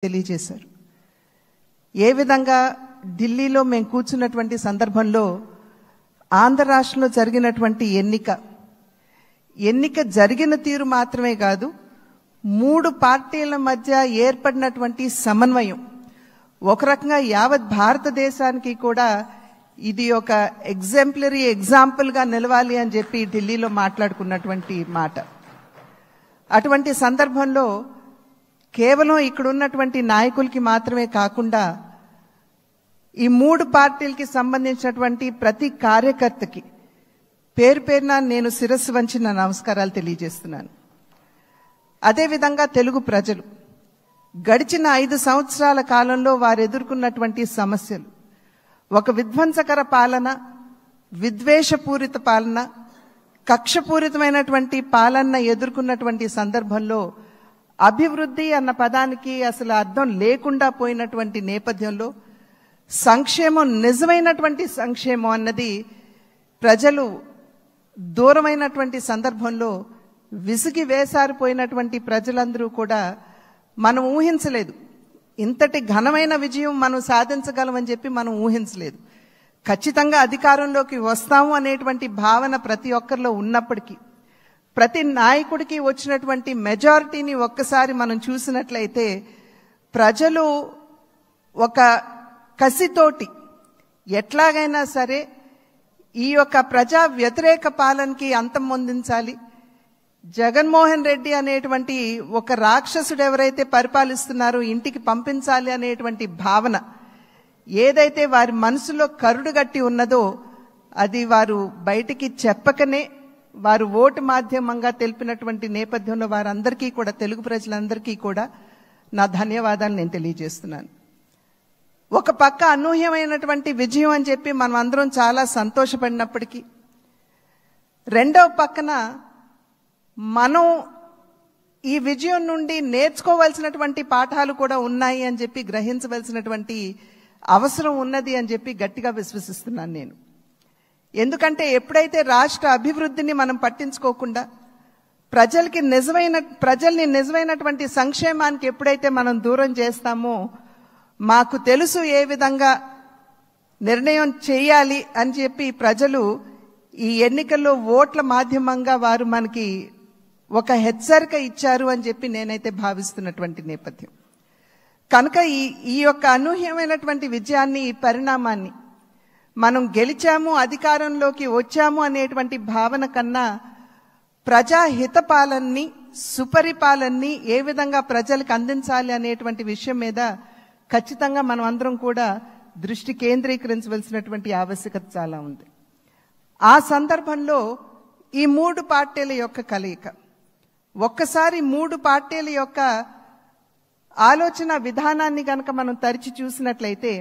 తెలియజేశారు. ఏ విధంగా ఢిల్లీలో మేము కూర్చున్నటువంటి సందర్భంలో ఆంధ్ర రాష్ట్రంలో జరిగినటువంటి ఎన్నిక జరిగిన తీరు మాత్రమే కాదు, 3 పార్టీల మధ్య ఏర్పడినటువంటి సమన్వయం ఒక రకంగా యావత్ భారతదేశానికి కూడా ఇది ఒక ఎగ్జాంపుల్గా నిలవాలి అని చెప్పి ఢిల్లీలో మాట్లాడుకున్నటువంటి మాట. అటువంటి సందర్భంలో కేవలం ఇక్కడ ఉన్నటువంటి నాయకులకి మాత్రమే కాకుండా ఈ 3 పార్టీలకి సంబంధించినటువంటి ప్రతి కార్యకర్తకి పేరు పేరున నేను శిరస్సు వంచి నా నమస్కారాలు తెలియజేస్తున్నాను. అదేవిధంగా తెలుగు ప్రజలు గడిచిన 5 సంవత్సరాల కాలంలో వారు ఎదుర్కొన్నటువంటి సమస్యలు, ఒక విధ్వంసకర పాలన, విద్వేషపూరిత పాలన, కక్షపూరితమైనటువంటి పాలన ఎదుర్కొన్నటువంటి సందర్భంలో అభివృద్ధి అన్న పదానికి అసలు అర్థం లేకుండా పోయినటువంటి నేపథ్యంలో సంక్షేమం, నిజమైనటువంటి సంక్షేమం అన్నది ప్రజలు దూరమైనటువంటి సందర్భంలో విసిగి వేసారిపోయినటువంటి ప్రజలందరూ కూడా మనం ఊహించలేదు. ఇంతటి ఘనమైన విజయం మనం సాధించగలమని చెప్పి మనం ఊహించలేదు. ఖచ్చితంగా అధికారంలోకి వస్తాము అనేటువంటి భావన ప్రతి ఒక్కరిలో ఉన్నప్పటికీ, ప్రతి నాయకుడికి వచ్చినటువంటి మెజారిటీని ఒక్కసారి మనం చూసినట్లయితే ప్రజలు ఒక కసితోటి ఎట్లాగైనా సరే ఈ యొక్క ప్రజా వ్యతిరేక పాలనకి అంతం పొందించాలి, జగన్మోహన్ రెడ్డి అనేటువంటి ఒక రాక్షసుడు ఎవరైతే పరిపాలిస్తున్నారో ఇంటికి పంపించాలి అనేటువంటి భావన ఏదైతే వారి మనసులో కరుడుగట్టి ఉన్నదో అది వారు బయటికి చెప్పకనే వారు ఓటు మాధ్యమంగా తెలిపినటువంటి నేపథ్యంలో వారందరికీ కూడా, తెలుగు ప్రజలందరికీ కూడా నా ధన్యవాదాలు నేను తెలియజేస్తున్నాను. ఒక పక్క అనూహ్యమైనటువంటి విజయం అని చెప్పి మనం అందరం చాలా సంతోషపడినప్పటికీ, రెండవ పక్కన మనం ఈ విజయం నుండి నేర్చుకోవాల్సినటువంటి పాఠాలు కూడా ఉన్నాయి అని చెప్పి గ్రహించవలసినటువంటి అవసరం ఉన్నది అని చెప్పి గట్టిగా విశ్వసిస్తున్నాను నేను. ఎందుకంటే ఎప్పుడైతే రాష్ట్ర అభివృద్ధిని మనం పట్టించుకోకుండా ప్రజల్ని నిజమైనటువంటి సంక్షేమానికి ఎప్పుడైతే మనం దూరం చేస్తామో, మాకు తెలుసు ఏ విధంగా నిర్ణయం చేయాలి అని చెప్పి ప్రజలు ఈ ఎన్నికల్లో ఓట్ల మాధ్యమంగా వారు మనకి ఒక హెచ్చరిక ఇచ్చారు అని చెప్పి నేనైతే భావిస్తున్నటువంటి నేపథ్యం. కనుక ఈ యొక్క అనూహ్యమైనటువంటి విజయాన్ని, ఈ పరిణామాన్ని మనం గెలిచాము, అధికారంలోకి వచ్చాము అనేటువంటి భావన కన్నా ప్రజాహిత పాలనని, సుపరిపాలనని ఏ విధంగా ప్రజలకు అందించాలి అనేటువంటి విషయం మీద ఖచ్చితంగా మనం అందరం కూడా దృష్టి కేంద్రీకరించవలసినటువంటి ఆవశ్యకత చాలా ఉంది. ఆ సందర్భంలో ఈ 3 పార్టీల యొక్క కలయిక, ఒక్కసారి 3 పార్టీల యొక్క ఆలోచన విధానాన్ని కనుక మనం తరిచి చూసినట్లయితే,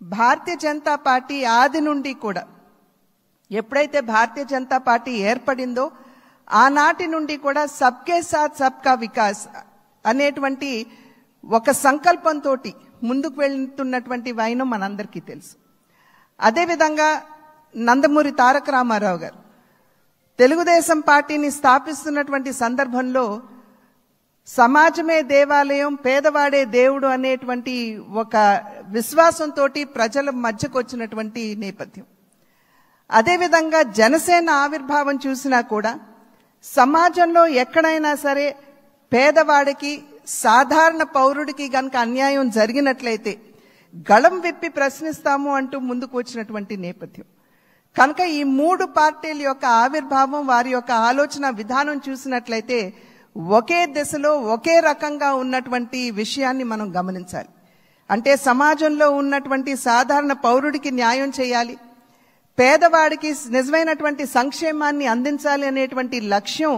భారతీయ జనతా పార్టీ ఆది నుండి కూడా, ఎప్పుడైతే భారతీయ జనతా పార్టీ ఏర్పడిందో ఆనాటి నుండి కూడా సబ్కే సాత్ సబ్కా వికాస్ అనేటువంటి ఒక సంకల్పంతో ముందుకు వెళ్తున్నటువంటి వైనం మనందరికీ తెలుసు. అదేవిధంగా నందమూరి తారక రామారావు గారు తెలుగుదేశం పార్టీని స్థాపిస్తున్నటువంటి సందర్భంలో సమాజమే దేవాలయం, పేదవాడే దేవుడు అనేటువంటి ఒక విశ్వాసంతో ప్రజల మధ్యకు వచ్చినటువంటి నేపథ్యం. అదేవిధంగా జనసేన ఆవిర్భావం చూసినా కూడా సమాజంలో ఎక్కడైనా సరే పేదవాడికి, సాధారణ పౌరుడికి గనక అన్యాయం జరిగినట్లయితే గళం విప్పి ప్రశ్నిస్తాము అంటూ ముందుకు వచ్చినటువంటి నేపథ్యం. కనుక ఈ 3 పార్టీల యొక్క ఆవిర్భావం, వారి యొక్క ఆలోచన విధానం చూసినట్లయితే ఒకే దిశలో ఒకే రకంగా ఉన్నటువంటి విషయాన్ని మనం గమనించాలి. అంటే సమాజంలో ఉన్నటువంటి సాధారణ పౌరుడికి న్యాయం చేయాలి, పేదవాడికి నిజమైనటువంటి సంక్షేమాన్ని అందించాలి అనేటువంటి లక్ష్యం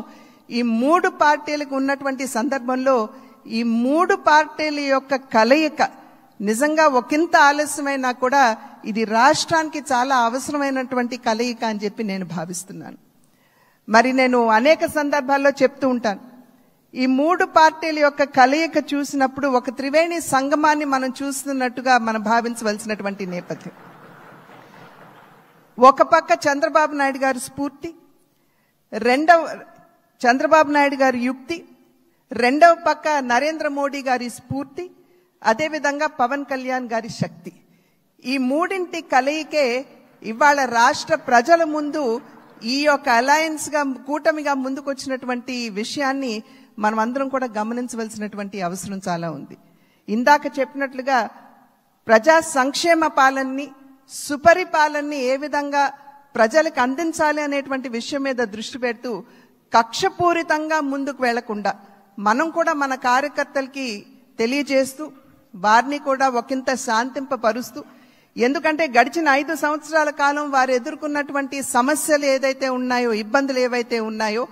ఈ 3 పార్టీలకు ఉన్నటువంటి సందర్భంలో ఈ 3 పార్టీల యొక్క కలయిక నిజంగా ఒకంత ఆలస్యమైనా కూడా ఇది రాష్ట్రానికి చాలా అవసరమైనటువంటి కలయిక అని చెప్పి నేను భావిస్తున్నాను. మరి నేను అనేక సందర్భాల్లో చెప్తూ ఉంటాను, ఈ 3 పార్టీల యొక్క కలయిక చూసినప్పుడు ఒక త్రివేణి సంగమాన్ని మనం చూస్తున్నట్టుగా మనం భావించవలసినటువంటి నేపథ్యం. ఒక పక్క చంద్రబాబు నాయుడు గారి స్ఫూర్తి, చంద్రబాబు నాయుడు గారి యుక్తి, రెండవ పక్క నరేంద్ర మోడీ గారి స్ఫూర్తి, అదేవిధంగా పవన్ కళ్యాణ్ గారి శక్తి. ఈ మూడింటి కలయికే ఇవాళ రాష్ట్ర ప్రజల ముందు ఈ యొక్క అలయన్స్ గా కూటమిగా ముందుకొచ్చినటువంటి విషయాన్ని మనం అందరం కూడా గమనించవలసినటువంటి అవసరం చాలా ఉంది. ఇందాక చెప్పినట్లుగా ప్రజా సంక్షేమ పాలనని, సుపరిపాలనని ఏ విధంగా ప్రజలకు అందించాలి అనేటువంటి విషయం మీద దృష్టి పెడుతూ కక్షపూరితంగా ముందుకు వెళ్లకుండా మనం కూడా మన కార్యకర్తలకి తెలియజేస్తూ వారిని కూడా ఒకంత శాంతింపపరుస్తూ, ఎందుకంటే గడిచిన 5 సంవత్సరాల కాలం వారు ఎదుర్కొన్నటువంటి సమస్యలు ఏదైతే ఉన్నాయో, ఇబ్బందులు ఏవైతే ఉన్నాయో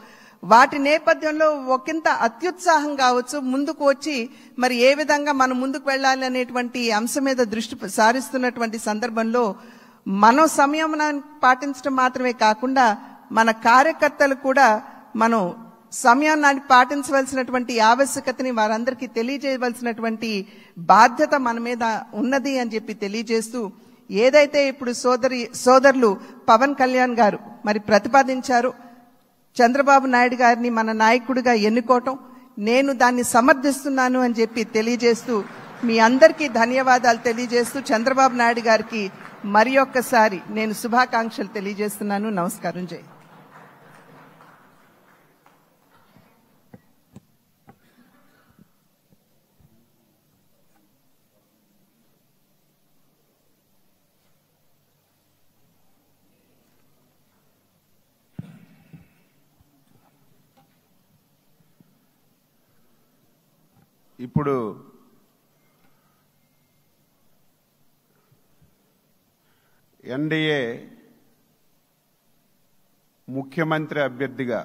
వాటి నేపథ్యంలో ఒకంత అత్యుత్సాహం కావచ్చు ముందుకు వచ్చి మరి ఏ విధంగా మనం ముందుకు వెళ్ళాలి అనేటువంటి అంశం మీద దృష్టి సారిస్తున్నటువంటి సందర్భంలో మనం సంయమనాన్ని పాటించడం మాత్రమే కాకుండా మన కార్యకర్తలు కూడా మనం సమయాన్ని పాటించవలసినటువంటి ఆవశ్యకతని వారందరికీ తెలియజేయవలసినటువంటి బాధ్యత మన మీద ఉన్నది అని చెప్పి తెలియజేస్తూ, ఏదైతే ఇప్పుడు సోదరులు పవన్ కళ్యాణ్ గారు మరి ప్రతిపాదించారు చంద్రబాబు నాయుడు గారిని మన నాయకుడిగా ఎన్నుకోవటం, నేను దాన్ని సమర్థిస్తున్నాను అని చెప్పి తెలియజేస్తూ మీ అందరికీ ధన్యవాదాలు తెలియజేస్తూ చంద్రబాబు నాయుడు గారికి మరి ఒక్కసారి నేను శుభాకాంక్షలు తెలియజేస్తున్నాను. నమస్కారం. జై. ఇప్పుడు ఎన్డీఏ ముఖ్యమంత్రి అభ్యర్థిగా